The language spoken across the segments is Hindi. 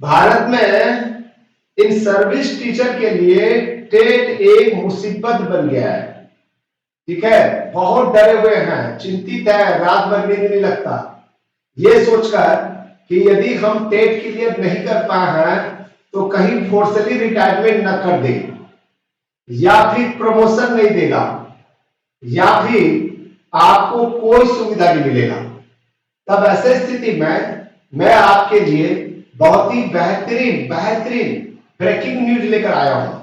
भारत में इन सर्विस टीचर के लिए टेट एक मुसीबत बन गया है। ठीक है, बहुत डरे हुए हैं, चिंतित है, रात भर नींद नहीं लगता ये सोचकर कि यदि हम टेट क्लियर नहीं कर पाए हैं तो कहीं फोर्सली रिटायरमेंट न कर दे, या फिर प्रमोशन नहीं देगा, या फिर आपको कोई सुविधा नहीं मिलेगा। तब ऐसे स्थिति में मैं आपके लिए बहुत ही बेहतरीन बेहतरीन ब्रेकिंग न्यूज लेकर आया हूं।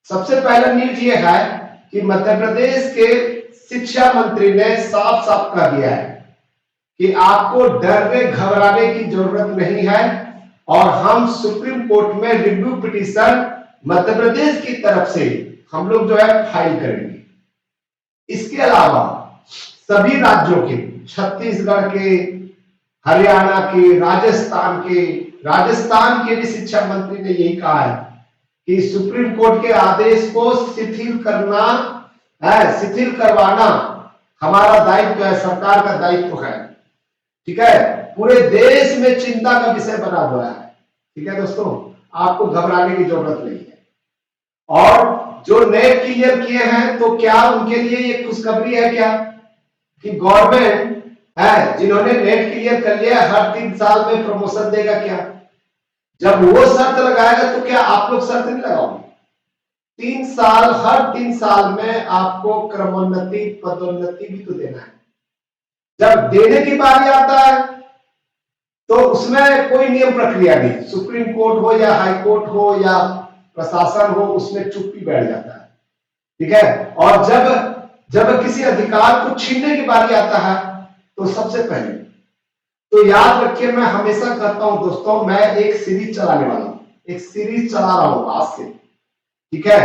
सबसे पहला न्यूज ये है कि मध्य प्रदेश के शिक्षा मंत्री ने साफ साफ कह दिया है कि आपको डरने घबराने की जरूरत नहीं है, और हम सुप्रीम कोर्ट में रिव्यू पिटीशन मध्य प्रदेश की तरफ से हम लोग जो है फाइल करेंगे। इसके अलावा सभी राज्यों के, छत्तीसगढ़ के, हरियाणा के, राजस्थान के भी शिक्षा मंत्री ने यही कहा है कि सुप्रीम कोर्ट के आदेश को शिथिल करवाना हमारा दायित्व है, सरकार का दायित्व है। ठीक है, पूरे देश में चिंता का विषय बना हुआ है। ठीक है दोस्तों, आपको घबराने की जरूरत नहीं है। और जो नेट क्लियर किए हैं तो क्या उनके लिए ये खुशखबरी है क्या कि गवर्नमेंट है जिन्होंने नेट क्लियर कर लिया हर 3 साल में प्रमोशन देगा क्या? जब वो शर्त लगाएगा तो क्या आप लोग शर्त नहीं लगाओगे? 3 साल, हर 3 साल में आपको क्रमोन्नति पदोन्नति भी तो देना है। जब देने की बारी आता है तो उसमें कोई नियम प्रक्रिया नहीं, सुप्रीम कोर्ट हो या हाई कोर्ट हो या प्रशासन हो, उसमें चुप्पी बैठ जाता है। ठीक है, और जब किसी अधिकार को छीनने की बारी आता है तो सबसे पहले तो याद रखिए, मैं हमेशा कहता हूं दोस्तों, मैं एक सीरीज चलाने वाला हूं, एक सीरीज चला रहा हूं आज से। ठीक है,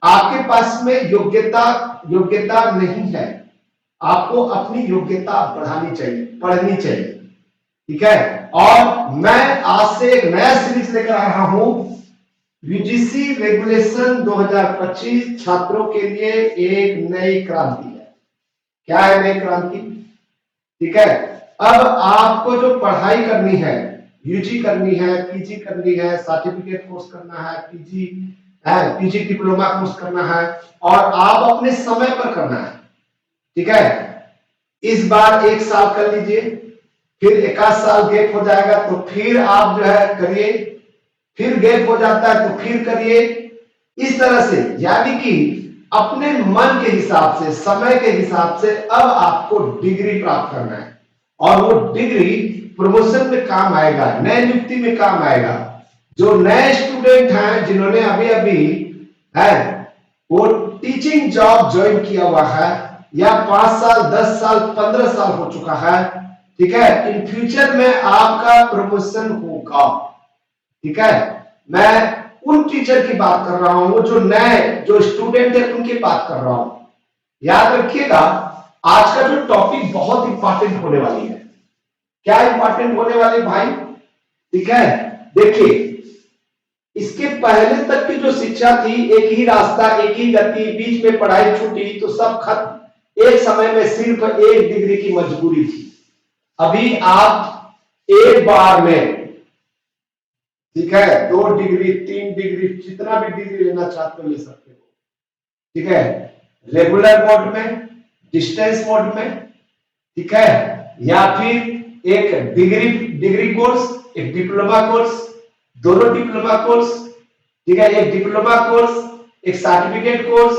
आपके पास में योग्यता नहीं है, आपको अपनी योग्यता बढ़ानी चाहिए, पढ़नी चाहिए। ठीक है, और मैं आज से एक नया सीरीज लेकर आ रहा हूं, यूजीसी रेगुलेशन 2025 छात्रों के लिए एक नई क्रांति है। क्या है नई क्रांति? ठीक है, अब आपको जो पढ़ाई करनी है, यूजी करनी है, पीजी करनी है, सर्टिफिकेट कोर्स करना है, पीजी डिप्लोमा कोर्स करना है, और आप अपने समय पर करना है। ठीक है, इस बार 1 साल कर लीजिए, फिर 1 साल गैप हो जाएगा तो फिर आप जो है करिए, फिर गैप हो जाता है तो फिर करिए। इस तरह से, यानी कि अपने मन के हिसाब से, समय के हिसाब से अब आपको डिग्री प्राप्त करना है, और वो डिग्री प्रमोशन में काम आएगा, नए नियुक्ति में काम आएगा। जो नए स्टूडेंट हैं जिन्होंने अभी है वो टीचिंग जॉब ज्वाइन किया हुआ है, या 5 साल 10 साल 15 साल हो चुका है, ठीक है, इन फ्यूचर में आपका प्रमोशन होगा। ठीक है, मैं उन टीचर की बात कर रहा हूं, जो नए जो स्टूडेंट है उनकी बात कर रहा हूं। याद रखिएगा, आज का जो टॉपिक बहुत इंपॉर्टेंट होने वाली है। क्या इंपॉर्टेंट होने वाली भाई? ठीक है, देखिए, इसके पहले तक की जो शिक्षा थी, एक ही रास्ता, एक ही गति, बीच में पढ़ाई छूटी तो सब खत्म। एक समय में सिर्फ एक डिग्री की मजबूरी थी। अभी आप एक बार में, ठीक है, 2 डिग्री 3 डिग्री, जितना भी डिग्री लेना चाहते हो ले सकते हो। ठीक है, रेगुलर मोड में, डिस्टेंस मोड में, ठीक है, या फिर एक डिग्री कोर्स, एक डिप्लोमा कोर्स, दोनों डिप्लोमा कोर्स, ठीक है, एक डिप्लोमा कोर्स, एक सर्टिफिकेट कोर्स,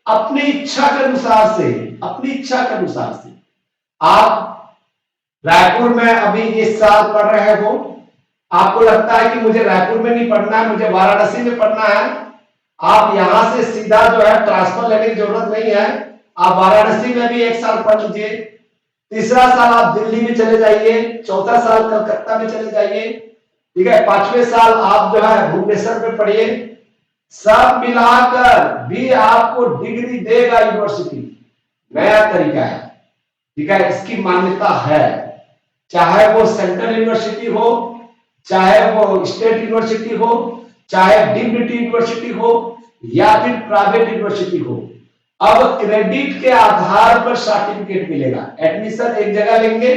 अपनी इच्छा के अनुसार से, अपनी इच्छा के अनुसार से आप रायपुर में अभी इस साल पढ़ रहे हो, आपको लगता है कि मुझे रायपुर में नहीं पढ़ना है, मुझे वाराणसी में पढ़ना है, आप यहां से सीधा जो है ट्रांसफर लेने की जरूरत नहीं है, आप वाराणसी में भी 1 साल पढ़ लीजिए, तीसरा साल आप दिल्ली में चले जाइए, चौथा साल कलकत्ता में चले जाइए, ठीक है, 5वें साल आप जो है भुवनेश्वर में पढ़िए। सब मिलाकर भी आपको डिग्री देगा यूनिवर्सिटी। नया तरीका है, ठीक है, इसकी मान्यता है, चाहे वो सेंट्रल यूनिवर्सिटी हो, चाहे वो स्टेट यूनिवर्सिटी हो, चाहे डिम्ड यूनिवर्सिटी हो, या फिर प्राइवेट यूनिवर्सिटी हो। अब क्रेडिट के आधार पर सर्टिफिकेट मिलेगा। एडमिशन एक जगह लेंगे,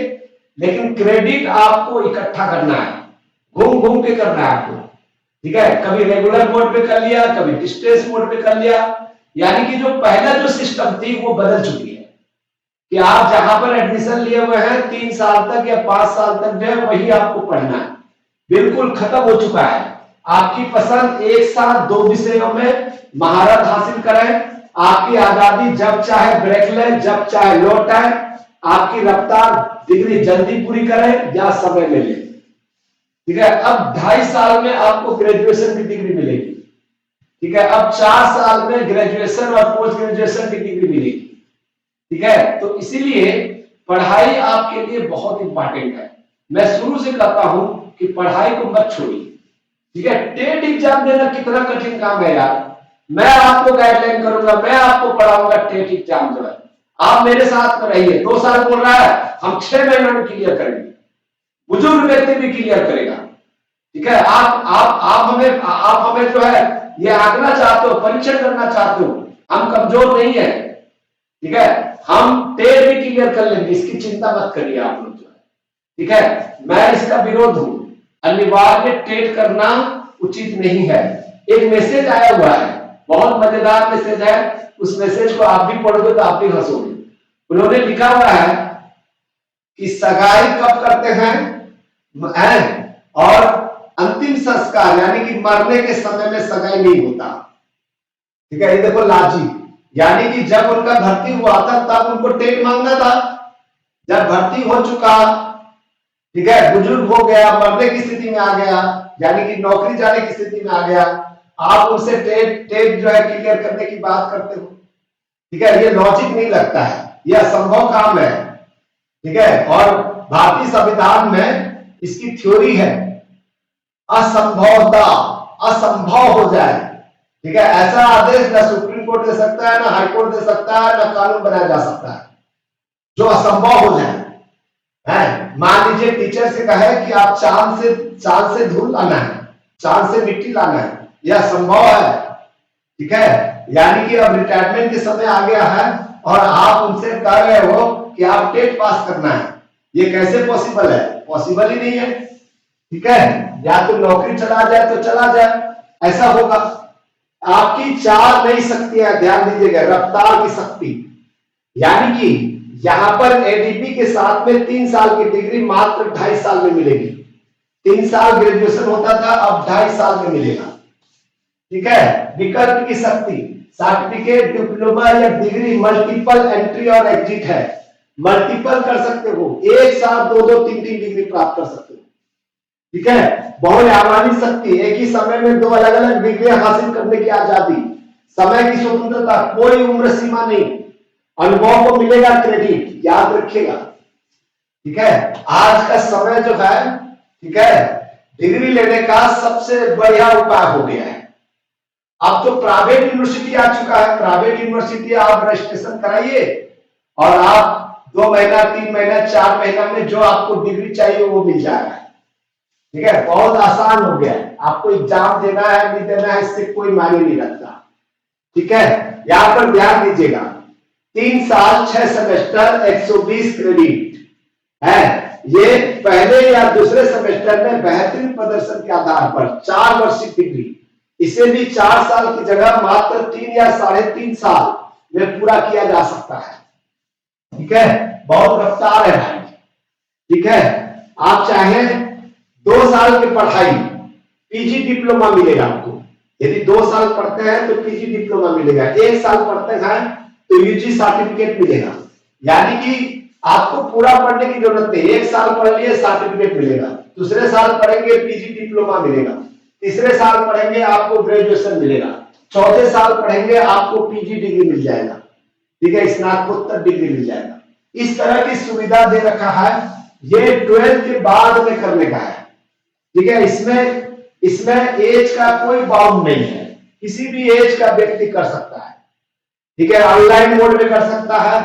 लेकिन क्रेडिट आपको इकट्ठा करना है। घूम घूम के करना है आपको, ठीक है। कभी रेगुलर मोड पे कर लिया, कभी डिस्टेंस मोड पे कर लिया, यानी कि जो पहला जो सिस्टम थी वो बदल चुकी है कि आप जहां पर एडमिशन लिए हुए हैं 3 साल तक या 5 साल तक जो है वही आपको पढ़ना है, बिल्कुल खत्म हो चुका है। आपकी पसंद एक साथ 2 विषयों में महारत हासिल करें, आपकी आजादी, जब चाहे ब्रेक लें, जब चाहे लौटाएं, आपकी रफ्तार, डिग्री जल्दी पूरी करें या समय ले लें, ठीक है। अब 2.5 साल में आपको ग्रेजुएशन की डिग्री मिलेगी, ठीक है। अब 4 साल में ग्रेजुएशन और पोस्ट ग्रेजुएशन की डिग्री मिलेगी, ठीक है। तो इसीलिए पढ़ाई आपके लिए बहुत इंपॉर्टेंट है। मैं शुरू से कहता हूं कि पढ़ाई को मत छोड़िए, ठीक है। टेट एग्जाम देना कितना कठिन काम है यार, मैं आपको गाइडलाइन करूंगा, मैं आपको पढ़ाऊंगा। टेट एग्जाम जो है आप मेरे साथ में रहिए। 2 साल बोल रहा है, हम 6 महीने में क्लियर करेंगे, बुजुर्ग व्यक्ति भी क्लियर करेगा, ठीक है। आप हमें जो है ये आंकना चाहते हो, परीक्षण करना चाहते हो, हम कमजोर नहीं है, ठीक है। हम टेट भी क्लियर कर लेंगे, इसकी चिंता मत करिए आप लोग जो है, ठीक है। मैं इसका विरोध हूं, अनिवार्य टेट करना उचित नहीं है। एक मैसेज आया हुआ है, बहुत मजेदार मैसेज है, उस मैसेज को आप भी पढ़ोगे तो आप भी हंसोगे। उन्होंने लिखा हुआ है कि सगाई कब करते हैं और अंतिम संस्कार यानी कि मरने के समय में सगाई नहीं होता, ठीक है। ये देखो लाजी, यानी कि जब उनका भर्ती हुआ था तब उनको टेट मांगना था, जब भर्ती हो चुका, ठीक है, बुजुर्ग हो गया, मरने की स्थिति में आ गया, यानी कि नौकरी जाने की स्थिति में आ गया, आप उनसे टेट जो है क्लियर करने की बात करते हो, ठीक है। ये लॉजिक नहीं लगता है, ये असंभव काम है, ठीक है। और भारतीय संविधान में इसकी थ्योरी है, असंभवता, असंभव हो जाए, ठीक है। ऐसा आदेश ना सुप्रीम कोर्ट दे सकता है, ना हाई कोर्ट दे सकता है, ना कानून बनाया जा सकता है जो असंभव हो जाए, है। मान लीजिए टीचर से कहे कि आप चांद से धूल लाना है, चांद से मिट्टी लाना है, यह असंभव है, ठीक है। यानी कि अब रिटायरमेंट के समय आ गया है और आप उनसे कह रहे हो कि आप टेट पास करना है, ये कैसे पॉसिबल है? पॉसिबल ही नहीं है, ठीक है। या तो नौकरी चला जाए तो चला जाए, ऐसा होगा। आपकी 4 नई शक्तियां, ध्यान दीजिएगा, रफ्तार की शक्ति, यानी कि यहां पर एडीपी के साथ में 3 साल की डिग्री मात्र 2.5 साल में मिलेगी। 3 साल ग्रेजुएशन होता था, अब 2.5 साल में मिलेगा, ठीक है। विकल्प की शक्ति, सर्टिफिकेट, डिप्लोमा या डिग्री मल्टीपल एंट्री और एग्जिट है, मल्टीपल कर सकते हो, एक साथ 2-2, 3-3 डिग्री प्राप्त कर सकते हो, ठीक है। बहुआयामी शक्ति, एक ही समय में 2 अलग अलग डिग्रियां हासिल करने की आजादी, समय की स्वतंत्रता, कोई उम्र सीमा नहीं, अनुभव को मिलेगा क्रेडिट, याद रखिएगा, ठीक है। आज का समय जो है, ठीक है, डिग्री लेने का सबसे बढ़िया उपाय हो गया है। अब तो प्राइवेट यूनिवर्सिटी आ चुका है, प्राइवेट यूनिवर्सिटी आप रजिस्ट्रेशन कराइए और आप 2 महीना, 3 महीना, 4 महीना में जो आपको डिग्री चाहिए वो मिल जाएगा, ठीक है। बहुत आसान हो गया है, आपको एग्जाम देना है नहीं देना है इससे कोई मायने नहीं रखता, ठीक है। यहां पर ध्यान दीजिएगा, 3 साल 6 सेमेस्टर 120 क्रेडिट है। ये पहले या दूसरे सेमेस्टर में बेहतरीन प्रदर्शन के आधार पर 4 वर्षीय डिग्री, इसे भी 4 साल की जगह मात्र 3 या 3.5 साल में पूरा किया जा सकता है, ठीक है। बहुत रफ्तार है भाई, ठीक है। आप चाहे 2 साल की पढ़ाई, पीजी डिप्लोमा मिलेगा आपको, यदि 2 साल पढ़ते हैं तो पीजी डिप्लोमा मिलेगा, 1 साल पढ़ते हैं तो यूजी सर्टिफिकेट मिलेगा, यानी कि आपको पूरा पढ़ने की जरूरत नहीं, 1 साल पढ़ लिए सर्टिफिकेट मिलेगा, दूसरे साल पढ़ेंगे पीजी डिप्लोमा मिलेगा, तीसरे साल पढ़ेंगे आपको ग्रेजुएशन मिलेगा, चौथे साल पढ़ेंगे आपको पीजी डिग्री मिल जाएगा, ठीक है, स्नातकोत्तर डिग्री मिल जाएगा। इस तरह की सुविधा दे रखा है, ये 12th के बाद में करने का है, ठीक है। इसमें एज का कोई बाउंड नहीं है, किसी भी एज का व्यक्ति कर सकता है, ठीक है। ऑनलाइन मोड में कर सकता है,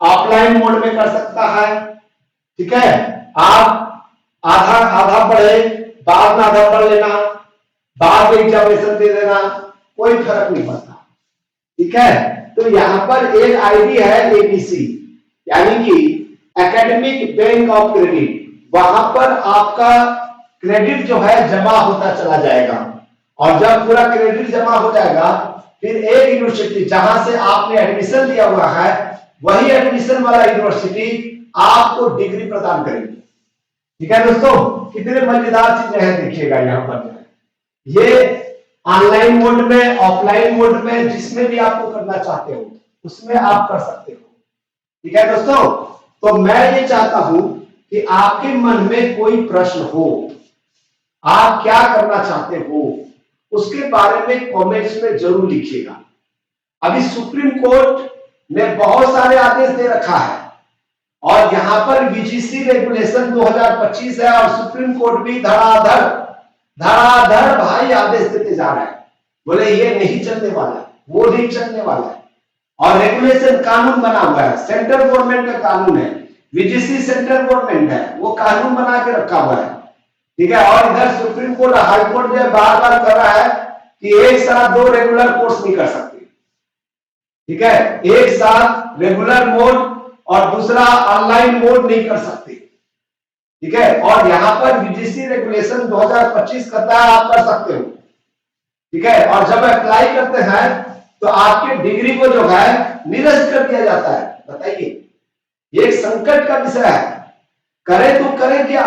ऑफलाइन मोड में कर सकता है, ठीक है। आप आधा पढ़े, बाद में आधा पढ़ लेना, बाद में एग्जामिनेशन दे देना, कोई फर्क नहीं पड़ता, ठीक है। तो यहां पर एक आईडी है एबीसी, यानी कि एकेडमिक बैंक ऑफ क्रेडिट, वहां पर आपका क्रेडिट जो है जमा होता चला जाएगा। और जब पूरा क्रेडिट जमा हो जाएगा, फिर एक यूनिवर्सिटी जहां से आपने एडमिशन लिया हुआ है, वही एडमिशन वाला यूनिवर्सिटी आपको डिग्री प्रदान करेगी। ठीक है दोस्तों, कितने मजेदार चीजें हैं देखिएगा यहाँ पर। ये ऑनलाइन मोड में, ऑफलाइन मोड में, जिसमें भी आपको करना चाहते हो उसमें आप कर सकते हो। ठीक है दोस्तों, तो मैं ये चाहता हूं कि आपके मन में कोई प्रश्न हो, आप क्या करना चाहते हो, उसके बारे में कमेंट्स में जरूर लिखिएगा। अभी सुप्रीम कोर्ट ने बहुत सारे आदेश दे रखा है और यहां पर यूजीसी रेगुलेशन 2025 है और सुप्रीम कोर्ट भी धड़ाधड़ धड़ाधड़ भाई आदेश देते जा रहा है। बोले ये नहीं चलने वाला है, वो नहीं चलने वाला है। और रेगुलेशन कानून बना हुआ है, सेंट्रल गवर्नमेंट का कानून है, यूजीसी सेंट्रल गवर्नमेंट है, वो कानून बना के रखा हुआ है। ठीक है, और इधर सुप्रीम कोर्ट, हाई कोर्ट जो बार बार कर रहा है कि एक साथ दो रेगुलर कोर्स नहीं कर सकते। ठीक है, एक साथ रेगुलर मोड और दूसरा ऑनलाइन मोड नहीं कर सकते। ठीक है, और यहां पर यूजीसी रेगुलेशन 2025 कहता है आप कर सकते हो। ठीक है, और जब अप्लाई करते हैं तो आपके डिग्री को जो है निरस्त कर दिया जाता है। बताइए, एक संकट का विषय है, करें तो करें क्या।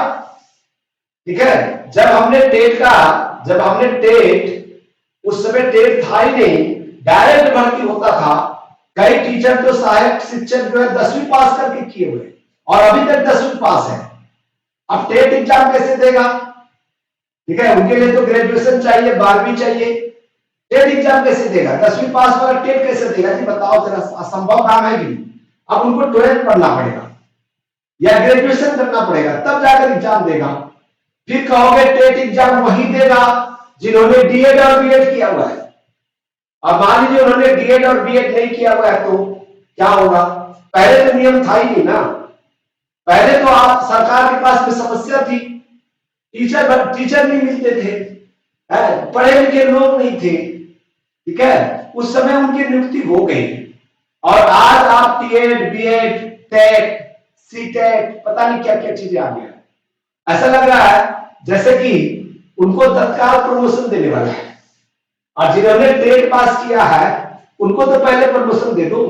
ठीक है, जब हमने टेट, उस समय टेट था ही नहीं, डायरेक्ट भर्ती होता था। कई टीचर तो सहायक शिक्षक जो है 10वीं पास करके किए हुए और अभी तक 10वीं पास है। अब टेट एग्जाम कैसे देगा। ठीक है, उनके लिए तो ग्रेजुएशन चाहिए, 12वीं चाहिए, टेट एग्जाम कैसे देगा। 10वीं पास वाला टेट कैसे देगा जी, बताओ जरा, असंभव काम है कि नहीं। अब उनको 12th पढ़ना पड़ेगा या ग्रेजुएशन करना पड़ेगा, तब जाकर एग्जाम देगा। फिर कहोगे टेट एग्जाम वही देगा जिन्होंने डीएड और बीएड किया हुआ है। अब मान लीजिए उन्होंने डीएड और बीएड नहीं किया हुआ है तो क्या होगा। पहले तो नियम था ही नहीं ना, पहले तो आप सरकार के पास में समस्या थी, टीचर नहीं मिलते थे, पढ़े लिखे लोग नहीं थे। ठीक है, उस समय उनकी नियुक्ति हो गई और आज आप टीएड, बीएड, टेट, सीटेट, पता नहीं क्या क्या चीजें आ गया। ऐसा लग रहा है जैसे कि उनको तत्काल प्रमोशन देने वाला है, और जिन्होंने टेट पास किया है उनको तो पहले प्रमोशन दे दो,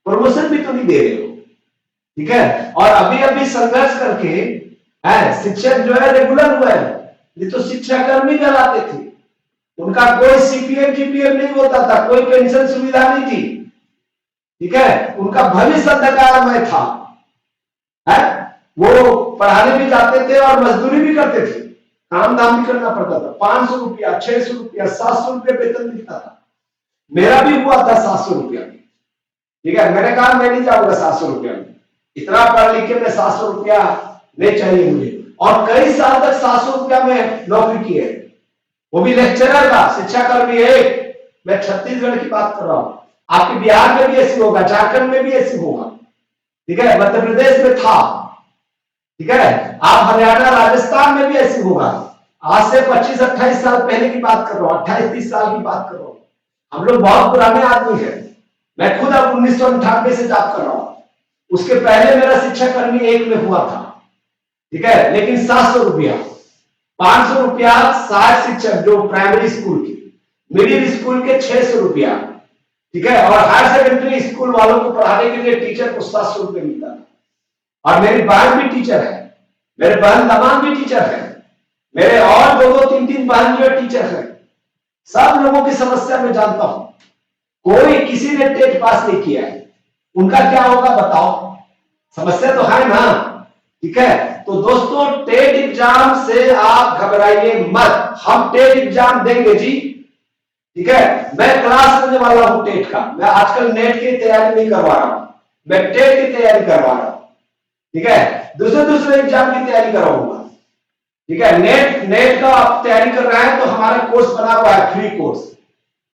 प्रमोशन भी तो नहीं दे रहे हो। ठीक है, और अभी अभी संघर्ष करके शिक्षक जो है रेगुलर हुआ है, नहीं तो शिक्षा कर्मी कहलाते थे, उनका कोई सीपीएम जीपीएम नहीं होता था, कोई पेंशन सुविधा नहीं थी। ठीक है, उनका भविष्य अंधकारमय था। वो पढ़ाने भी जाते थे और मजदूरी भी करते थे, काम धाम भी करना पड़ता था। 500 रुपया, 600 रुपया, 700 रुपया वेतन मिलता था। मेरा भी हुआ था 700 रुपया में। ठीक है, मैंने कहा मैं नहीं जाऊंगा 700 रुपया में, इतना पढ़ लिख के मैं 700 रुपया नहीं चाहिए मुझे। और कई साल तक 700 रुपया में नौकरी की है, वो भी लेक्चरर का, शिक्षा कर्मी है। मैं छत्तीसगढ़ की बात कर रहा हूं, आपके बिहार में भी ऐसी होगा, झारखंड में भी ऐसी होगा। ठीक है, मध्य प्रदेश में था। ठीक है, आप हरियाणा, राजस्थान में भी ऐसी होगा। आज से 25-28 साल पहले की बात कर रहा हूं, 28-30 साल की बात कर रहा हूं। हम लोग बहुत पुराने आदमी हैं। मैं खुद अब 1998 से जॉब कर रहा हूं, उसके पहले मेरा शिक्षा कर्मी 1 में हुआ था। ठीक है, लेकिन 700 रुपया, 500 रुपया सहायक शिक्षक जो प्राइमरी स्कूल की, मिडिल स्कूल के 600 रुपया। ठीक है, और हायर सेकेंडरी स्कूल वालों को पढ़ाने के लिए टीचर को 700 रुपये मिलता था। और मेरी बहन भी टीचर है, मेरे बहन दामाद भी टीचर है, मेरे और 2-3 बहन जो टीचर है। सब लोगों की समस्या मैं जानता हूं, कोई किसी ने टेट पास नहीं किया है, उनका क्या होगा बताओ, समस्या तो है ना। ठीक है, तो दोस्तों टेट एग्जाम से आप घबराइए मत, हम टेट एग्जाम देंगे जी। ठीक है, मैं क्लास करने वाला हूं टेट का, मैं आजकल नेट की तैयारी नहीं करवा रहा हूं, मैं टेट की तैयारी करवा रहा हूं। ठीक है, दूसरे एग्जाम की तैयारी करवाऊंगा। ठीक है, नेट का आप तैयारी कर रहे हैं तो हमारा कोर्स बना हुआ है, फ्री कोर्स,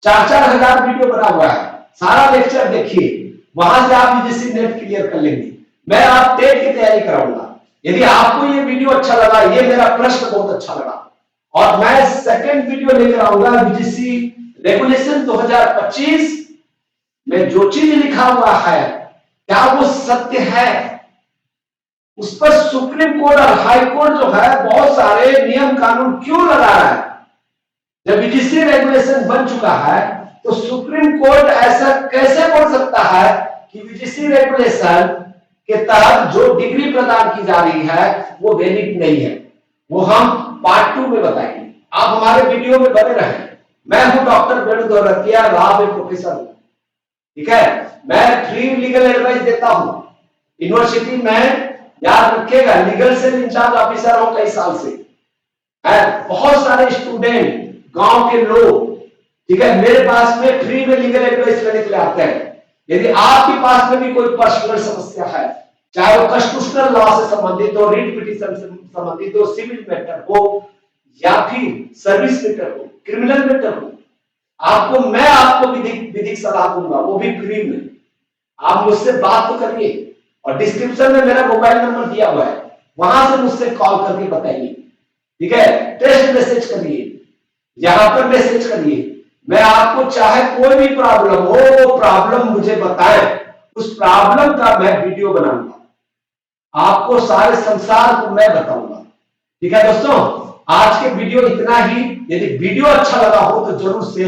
4-4 हजार वीडियो बना हुआ है, सारा लेक्चर देखिए, वहां से आप यूजीसी नेट क्लियर कर लेंगे। मैं आप टेट की तैयारी कराऊंगा। यदि आपको ये वीडियो अच्छा लगा, ये मेरा प्रश्न बहुत अच्छा लगा, और मैं सेकंड वीडियो लेकर आऊंगा यूजीसी रेगुलेशन 2025 में जो चीज लिखा हुआ है क्या वो सत्य है, उस पर सुप्रीम कोर्ट और हाई कोर्ट जो है बहुत सारे नियम कानून क्यों लगा रहा है? जब यूजीसी रेगुलेशन बन चुका है तो सुप्रीम कोर्ट ऐसा कैसे बोल सकता है कि यूजीसी रेगुलेशन के तहत जो डिग्री प्रदान की जा रही है वो वैलिड नहीं है? वो हम पार्ट 2 में बताएंगे। आप हमारे वीडियो में बने रहें। मैं हूं डॉक्टर वेणु दौलतिया, लॉ में प्रोफेसर हूं, ठीक है। मैं फ्री लीगल एडवाइस देता हूं यूनिवर्सिटी में, याद रखिएगा, लीगल सेल इंचार्ज ऑफिसर हूं कई साल से। बहुत सारे स्टूडेंट, गांव के लोग, ठीक है, मेरे पास में फ्री में लीगल एडवाइस लेने के लिए आते हैं। यदि आपके पास में भी कोई पर्सनल समस्या है, चाहे वो कॉन्स्टिट्यूशनल लॉ से संबंधित हो, रिट पिटीशन से संबंधित हो, सिविल मैटर हो, या फिर सर्विस मैटर हो, क्रिमिनल मैटर हो, मैं आपको विधिक सलाह दूंगा, वो भी फ्री में। आप मुझसे बात तो करिए, और डिस्क्रिप्शन में मेरा मोबाइल नंबर दिया हुआ है, वहां से मुझसे कॉल करके बताइए, ठीक है। टेक्स्ट मैसेज करिए, यहां पर मैसेज करिए। मैं आपको चाहे कोई भी प्रॉब्लम हो, वो प्रॉब्लम मुझे बताएं, उस प्रॉब्लम का मैं वीडियो बनाऊंगा, आपको सारे संसार को मैं बताऊंगा, ठीक है दोस्तों। आज के वीडियो इतना ही। यदि वीडियो अच्छा लगा हो तो जरूर शेयर